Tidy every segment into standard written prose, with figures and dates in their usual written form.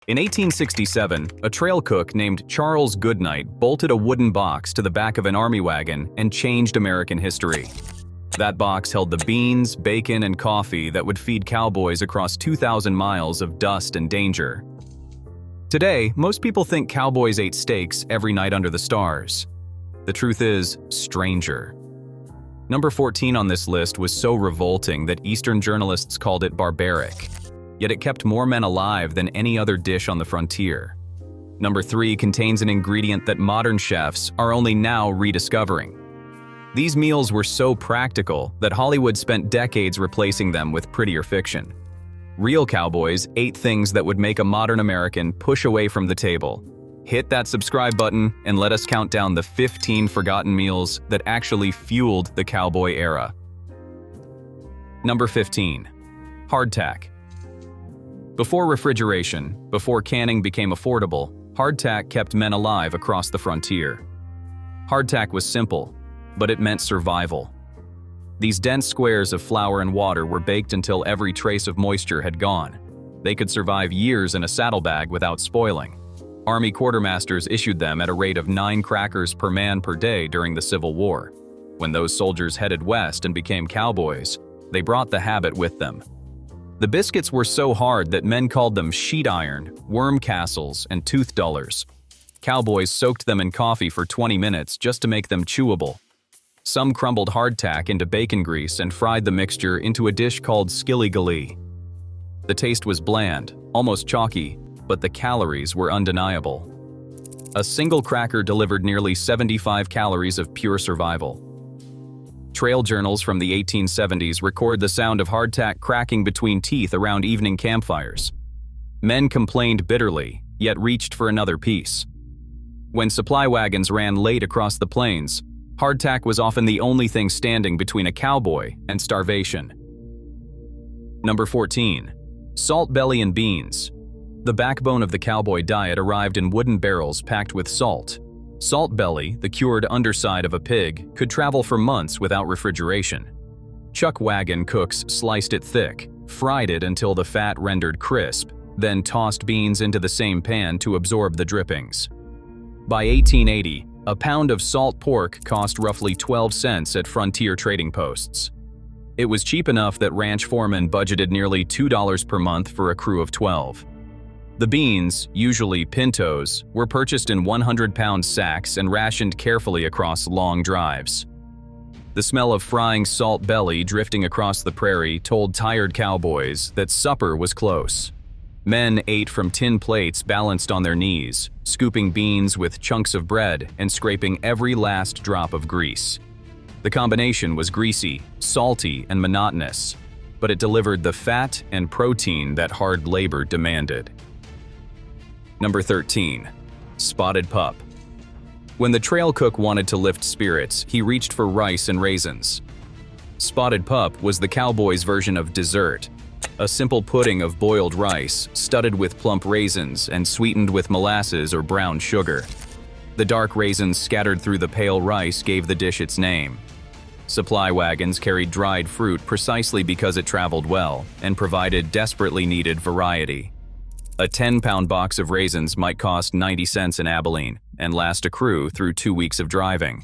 In 1867, a trail cook named Charles Goodnight bolted a wooden box to the back of an army wagon and changed American history. That box held the beans, bacon, and coffee that would feed cowboys across 2,000 miles of dust and danger. Today, most people think cowboys ate steaks every night under the stars. The truth is, stranger. Number 14 on this list was so revolting that Eastern journalists called it barbaric. Yet it kept more men alive than any other dish on the frontier. Number 3 contains an ingredient that modern chefs are only now rediscovering. These meals were so practical that Hollywood spent decades replacing them with prettier fiction. Real cowboys ate things that would make a modern American push away from the table. Hit that subscribe button and let us count down the 15 forgotten meals that actually fueled the cowboy era. Number 15. Hardtack. Before refrigeration, before canning became affordable, hardtack kept men alive across the frontier. Hardtack was simple, but it meant survival. These dense squares of flour and water were baked until every trace of moisture had gone. They could survive years in a saddlebag without spoiling. Army quartermasters issued them at a rate of 9 crackers per man per day during the Civil War. When those soldiers headed west and became cowboys, they brought the habit with them. The biscuits were so hard that men called them sheet iron, worm castles, and tooth dullers. Cowboys soaked them in coffee for 20 minutes just to make them chewable. Some crumbled hardtack into bacon grease and fried the mixture into a dish called skilly-gully. The taste was bland, almost chalky, but the calories were undeniable. A single cracker delivered nearly 75 calories of pure survival. Trail journals from the 1870s record the sound of hardtack cracking between teeth around evening campfires. Men complained bitterly, yet reached for another piece. When supply wagons ran late across the plains, hardtack was often the only thing standing between a cowboy and starvation. Number 14. Salt belly and beans. The backbone of the cowboy diet arrived in wooden barrels packed with salt. Salt belly, the cured underside of a pig, could travel for months without refrigeration. Chuck wagon cooks sliced it thick, fried it until the fat rendered crisp, then tossed beans into the same pan to absorb the drippings. By 1880, a pound of salt pork cost roughly 12 cents at frontier trading posts. It was cheap enough that ranch foremen budgeted nearly $2 per month for a crew of 12. The beans, usually pintos, were purchased in 100-pound sacks and rationed carefully across long drives. The smell of frying salt belly drifting across the prairie told tired cowboys that supper was close. Men ate from tin plates balanced on their knees, scooping beans with chunks of bread and scraping every last drop of grease. The combination was greasy, salty, and monotonous, but it delivered the fat and protein that hard labor demanded. Number 13. Spotted pup. When the trail cook wanted to lift spirits, he reached for rice and raisins. Spotted pup was the cowboy's version of dessert, a simple pudding of boiled rice, studded with plump raisins and sweetened with molasses or brown sugar. The dark raisins scattered through the pale rice gave the dish its name. Supply wagons carried dried fruit precisely because it traveled well and provided desperately needed variety. A 10-pound box of raisins might cost 90 cents in Abilene and last a crew through 2 weeks of driving.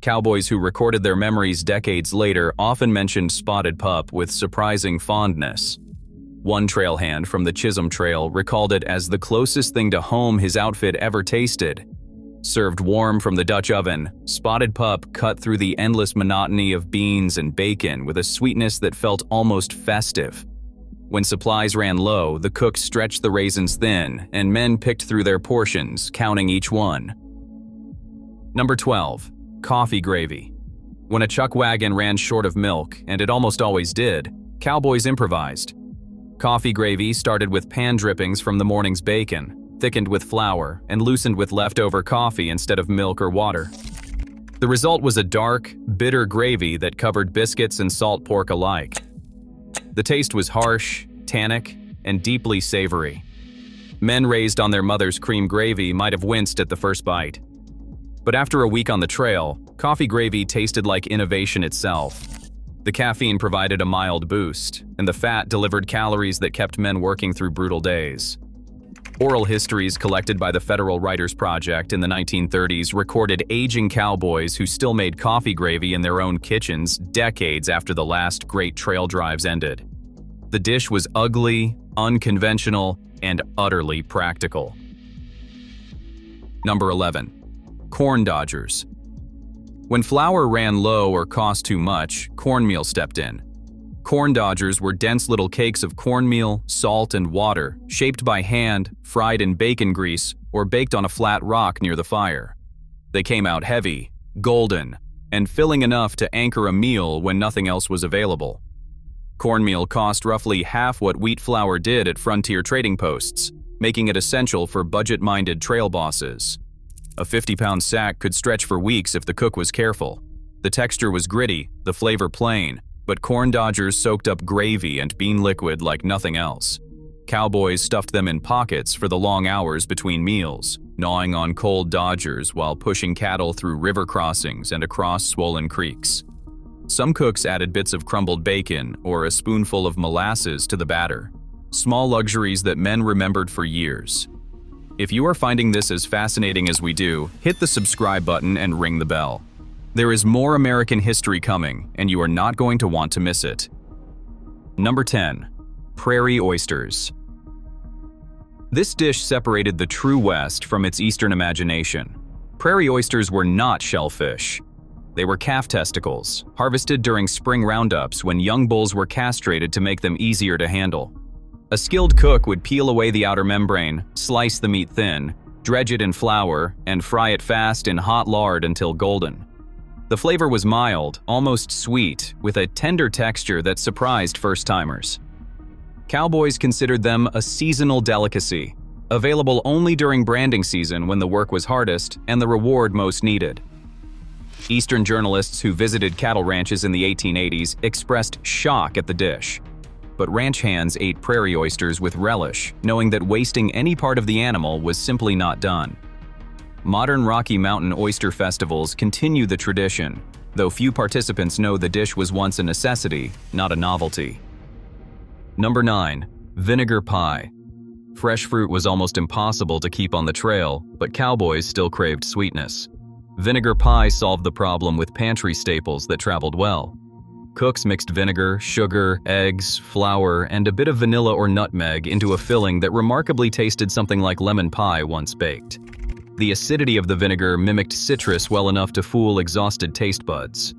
Cowboys who recorded their memories decades later often mentioned spotted pup with surprising fondness. One trail hand from the Chisholm Trail recalled it as the closest thing to home his outfit ever tasted. Served warm from the Dutch oven, spotted pup cut through the endless monotony of beans and bacon with a sweetness that felt almost festive. When supplies ran low, the cook stretched the raisins thin, and men picked through their portions, counting each one. Number 12. Coffee gravy. When a chuck wagon ran short of milk, and it almost always did, cowboys improvised. Coffee gravy started with pan drippings from the morning's bacon, thickened with flour, and loosened with leftover coffee instead of milk or water. The result was a dark, bitter gravy that covered biscuits and salt pork alike. The taste was harsh, tannic, and deeply savory. Men raised on their mother's cream gravy might have winced at the first bite. But after a week on the trail, coffee gravy tasted like innovation itself. The caffeine provided a mild boost, and the fat delivered calories that kept men working through brutal days. Oral histories collected by the Federal Writers Project in the 1930s recorded aging cowboys who still made coffee gravy in their own kitchens decades after the last great trail drives ended. The dish was ugly, unconventional, and utterly practical. Number 11. Corn dodgers. When flour ran low or cost too much, cornmeal stepped in. Corn dodgers were dense little cakes of cornmeal, salt, and water, shaped by hand, fried in bacon grease, or baked on a flat rock near the fire. They came out heavy, golden, and filling enough to anchor a meal when nothing else was available. Cornmeal cost roughly half what wheat flour did at frontier trading posts, making it essential for budget-minded trail bosses. A 50-pound sack could stretch for weeks if the cook was careful. The texture was gritty, the flavor plain, but corn dodgers soaked up gravy and bean liquid like nothing else. Cowboys stuffed them in pockets for the long hours between meals, gnawing on cold dodgers while pushing cattle through river crossings and across swollen creeks. Some cooks added bits of crumbled bacon or a spoonful of molasses to the batter, small luxuries that men remembered for years. If you are finding this as fascinating as we do, hit the subscribe button and ring the bell. There is more American history coming, and you are not going to want to miss it. Number 10. Prairie oysters. This dish separated the true West from its Eastern imagination. Prairie oysters were not shellfish. They were calf testicles, harvested during spring roundups when young bulls were castrated to make them easier to handle. A skilled cook would peel away the outer membrane, slice the meat thin, dredge it in flour, and fry it fast in hot lard until golden. The flavor was mild, almost sweet, with a tender texture that surprised first-timers. Cowboys considered them a seasonal delicacy, available only during branding season when the work was hardest and the reward most needed. Eastern journalists who visited cattle ranches in the 1880s expressed shock at the dish. But ranch hands ate prairie oysters with relish, knowing that wasting any part of the animal was simply not done. Modern Rocky Mountain oyster festivals continue the tradition, though few participants know the dish was once a necessity, not a novelty. Number 9. Vinegar pie. Fresh fruit was almost impossible to keep on the trail, but cowboys still craved sweetness. Vinegar pie solved the problem with pantry staples that traveled well. Cooks mixed vinegar, sugar, eggs, flour, and a bit of vanilla or nutmeg into a filling that remarkably tasted something like lemon pie once baked. The acidity of the vinegar mimicked citrus well enough to fool exhausted taste buds.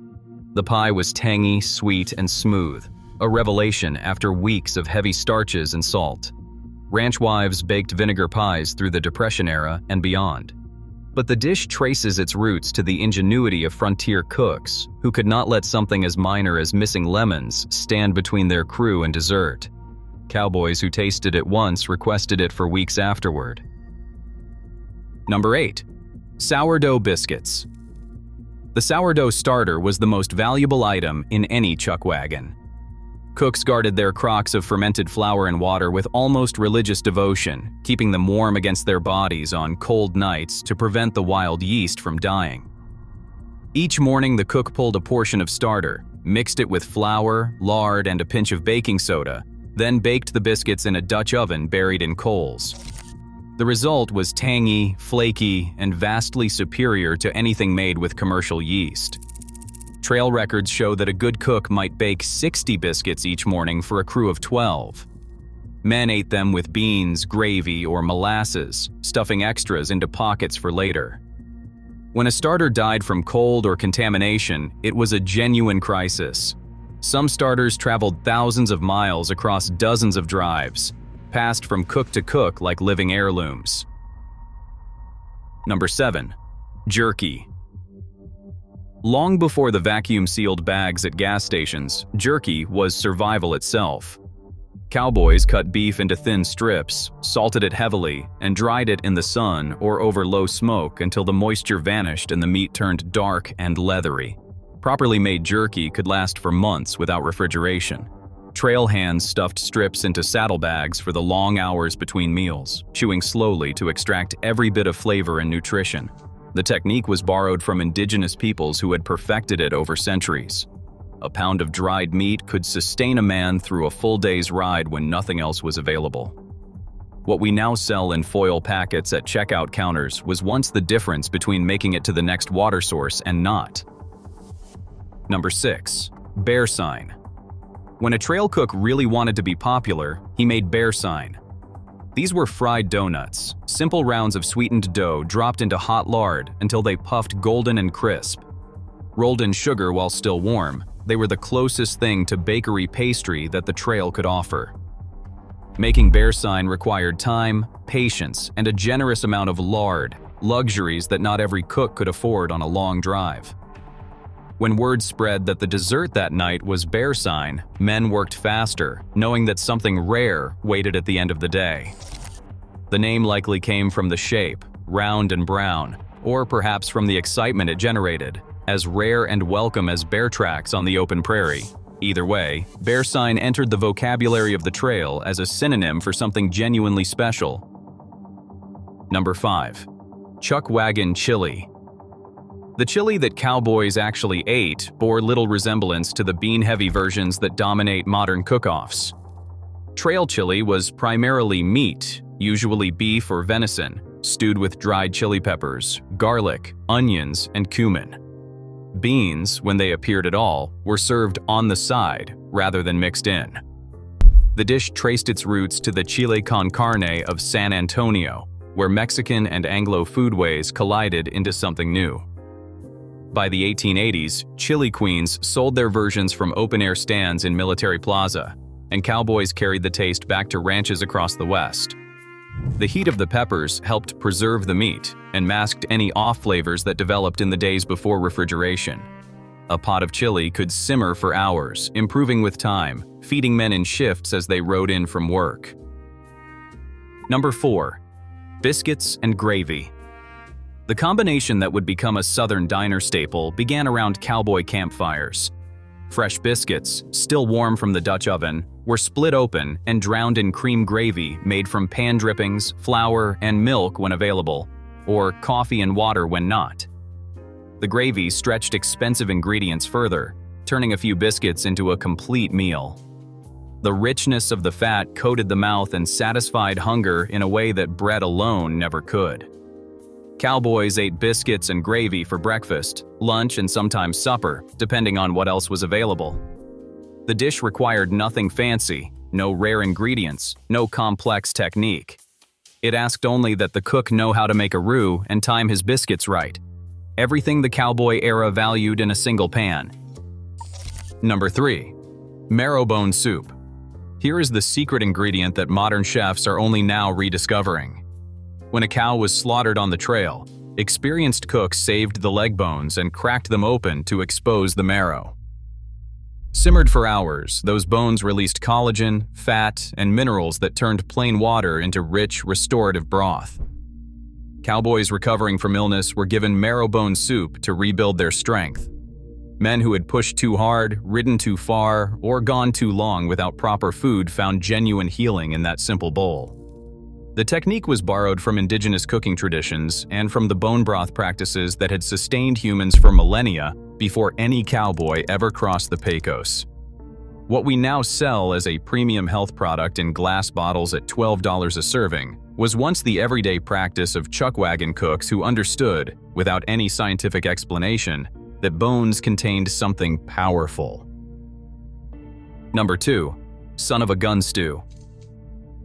The pie was tangy, sweet, and smooth, a revelation after weeks of heavy starches and salt. Ranch wives baked vinegar pies through the Depression era and beyond. But the dish traces its roots to the ingenuity of frontier cooks, who could not let something as minor as missing lemons stand between their crew and dessert. Cowboys who tasted it once requested it for weeks afterward. Number 8. Sourdough biscuits. The sourdough starter was the most valuable item in any chuck wagon. Cooks guarded their crocks of fermented flour and water with almost religious devotion, keeping them warm against their bodies on cold nights to prevent the wild yeast from dying. Each morning, the cook pulled a portion of starter, mixed it with flour, lard, and a pinch of baking soda, then baked the biscuits in a Dutch oven buried in coals. The result was tangy, flaky, and vastly superior to anything made with commercial yeast. Trail records show that a good cook might bake 60 biscuits each morning for a crew of 12. Men ate them with beans, gravy, or molasses, stuffing extras into pockets for later. When a starter died from cold or contamination, it was a genuine crisis. Some starters traveled thousands of miles across dozens of drives, passed from cook to cook like living heirlooms. Number 7. Jerky. Long before the vacuum-sealed bags at gas stations, jerky was survival itself. Cowboys cut beef into thin strips, salted it heavily, and dried it in the sun or over low smoke until the moisture vanished and the meat turned dark and leathery. Properly made jerky could last for months without refrigeration. Trail hands stuffed strips into saddlebags for the long hours between meals, chewing slowly to extract every bit of flavor and nutrition. The technique was borrowed from indigenous peoples who had perfected it over centuries. A pound of dried meat could sustain a man through a full day's ride when nothing else was available. What we now sell in foil packets at checkout counters was once the difference between making it to the next water source and not. Number 6. Bear sign. When a trail cook really wanted to be popular, he made bear sign. These were fried donuts, simple rounds of sweetened dough dropped into hot lard until they puffed golden and crisp. Rolled in sugar while still warm, they were the closest thing to bakery pastry that the trail could offer. Making bear sign required time, patience, and a generous amount of lard, luxuries that not every cook could afford on a long drive. When word spread that the dessert that night was bear sign, men worked faster, knowing that something rare waited at the end of the day. The name likely came from the shape, round and brown, or perhaps from the excitement it generated, as rare and welcome as bear tracks on the open prairie. Either way, bear sign entered the vocabulary of the trail as a synonym for something genuinely special. Number 5. Chuck wagon chili. The chili that cowboys actually ate bore little resemblance to the bean-heavy versions that dominate modern cook-offs. Trail chili was primarily meat, usually beef or venison, stewed with dried chili peppers, garlic, onions, and cumin. Beans, when they appeared at all, were served on the side rather than mixed in. The dish traced its roots to the chile con carne of San Antonio, where Mexican and Anglo foodways collided into something new. By the 1880s, chili queens sold their versions from open-air stands in Military Plaza, and cowboys carried the taste back to ranches across the West. The heat of the peppers helped preserve the meat and masked any off flavors that developed in the days before refrigeration. A pot of chili could simmer for hours, improving with time, feeding men in shifts as they rode in from work. Number 4. Biscuits and gravy. The combination that would become a Southern diner staple began around cowboy campfires. Fresh biscuits, still warm from the Dutch oven, were split open and drowned in cream gravy made from pan drippings, flour, and milk when available, or coffee and water when not. The gravy stretched expensive ingredients further, turning a few biscuits into a complete meal. The richness of the fat coated the mouth and satisfied hunger in a way that bread alone never could. Cowboys ate biscuits and gravy for breakfast, lunch, and sometimes supper, depending on what else was available. The dish required nothing fancy, no rare ingredients, no complex technique. It asked only that the cook know how to make a roux and time his biscuits right. Everything the cowboy era valued in a single pan. Number 3. Marrow bone soup. Here is the secret ingredient that modern chefs are only now rediscovering. When a cow was slaughtered on the trail, experienced cooks saved the leg bones and cracked them open to expose the marrow. Simmered for hours, those bones released collagen, fat, and minerals that turned plain water into rich, restorative broth. Cowboys recovering from illness were given marrow bone soup to rebuild their strength. Men who had pushed too hard, ridden too far, or gone too long without proper food found genuine healing in that simple bowl. The technique was borrowed from indigenous cooking traditions and from the bone broth practices that had sustained humans for millennia before any cowboy ever crossed the Pecos. What we now sell as a premium health product in glass bottles at $12 a serving was once the everyday practice of chuck wagon cooks who understood, without any scientific explanation, that bones contained something powerful. Number 2. Son of a gun stew.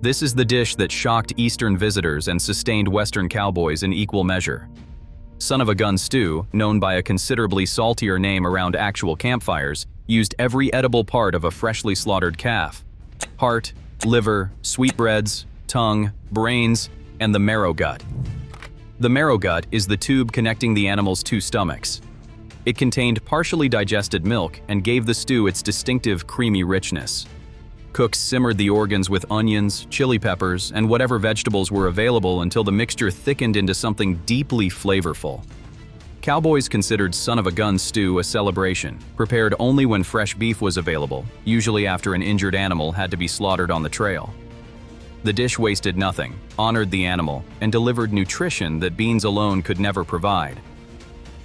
This is the dish that shocked Eastern visitors and sustained Western cowboys in equal measure. Son of a gun stew, known by a considerably saltier name around actual campfires, used every edible part of a freshly slaughtered calf: heart, liver, sweetbreads, tongue, brains, and the marrow gut. The marrow gut is the tube connecting the animal's two stomachs. It contained partially digested milk and gave the stew its distinctive creamy richness. Cooks simmered the organs with onions, chili peppers, and whatever vegetables were available until the mixture thickened into something deeply flavorful. Cowboys considered son of a gun stew a celebration, prepared only when fresh beef was available, usually after an injured animal had to be slaughtered on the trail. The dish wasted nothing, honored the animal, and delivered nutrition that beans alone could never provide.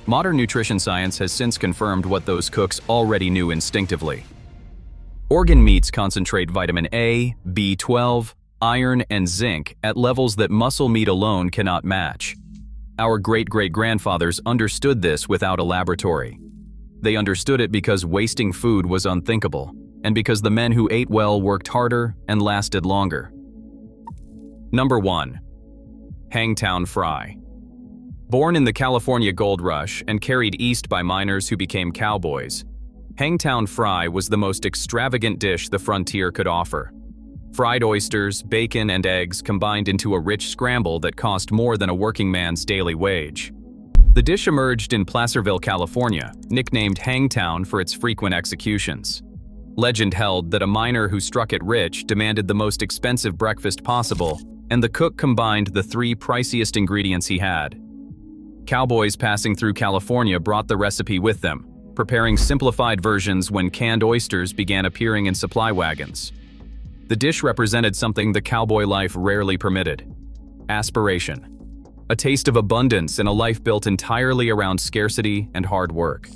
Modern nutrition science has since confirmed what those cooks already knew instinctively. Organ meats concentrate vitamin A, B12, iron, and zinc at levels that muscle meat alone cannot match. Our great-great-grandfathers understood this without a laboratory. They understood it because wasting food was unthinkable, and because the men who ate well worked harder and lasted longer. Number 1. Hangtown fry. Born in the California Gold Rush and carried east by miners who became cowboys, Hangtown fry was the most extravagant dish the frontier could offer. Fried oysters, bacon, and eggs combined into a rich scramble that cost more than a working man's daily wage. The dish emerged in Placerville, California, nicknamed Hangtown for its frequent executions. Legend held that a miner who struck it rich demanded the most expensive breakfast possible, and the cook combined the 3 priciest ingredients he had. Cowboys passing through California brought the recipe with them, preparing simplified versions when canned oysters began appearing in supply wagons. The dish represented something the cowboy life rarely permitted: aspiration. A taste of abundance in a life built entirely around scarcity and hard work.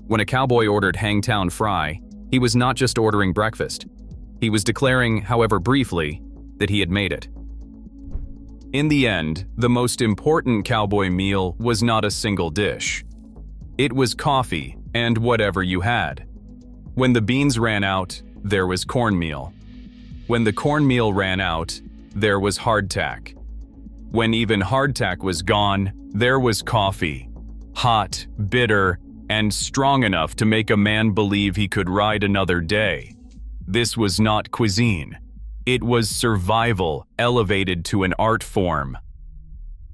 When a cowboy ordered Hangtown fry, he was not just ordering breakfast. He was declaring, however briefly, that he had made it. In the end, the most important cowboy meal was not a single dish. It was coffee and whatever you had. When the beans ran out, there was cornmeal. When the cornmeal ran out, there was hardtack. When even hardtack was gone, there was coffee. Hot, bitter, and strong enough to make a man believe he could ride another day. This was not cuisine. It was survival elevated to an art form.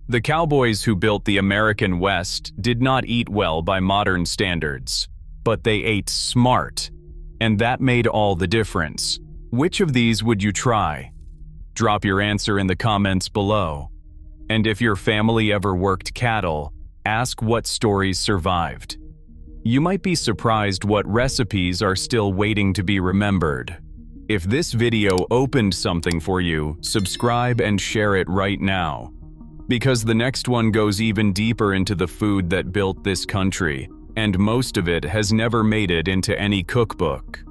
The cowboys who built the American West did not eat well by modern standards, but they ate smart, and that made all the difference. Which of these would you try? Drop your answer in the comments below. And if your family ever worked cattle, ask what stories survived. You might be surprised what recipes are still waiting to be remembered. If this video opened something for you, subscribe and share it right now. Because the next one goes even deeper into the food that built this country, and most of it has never made it into any cookbook.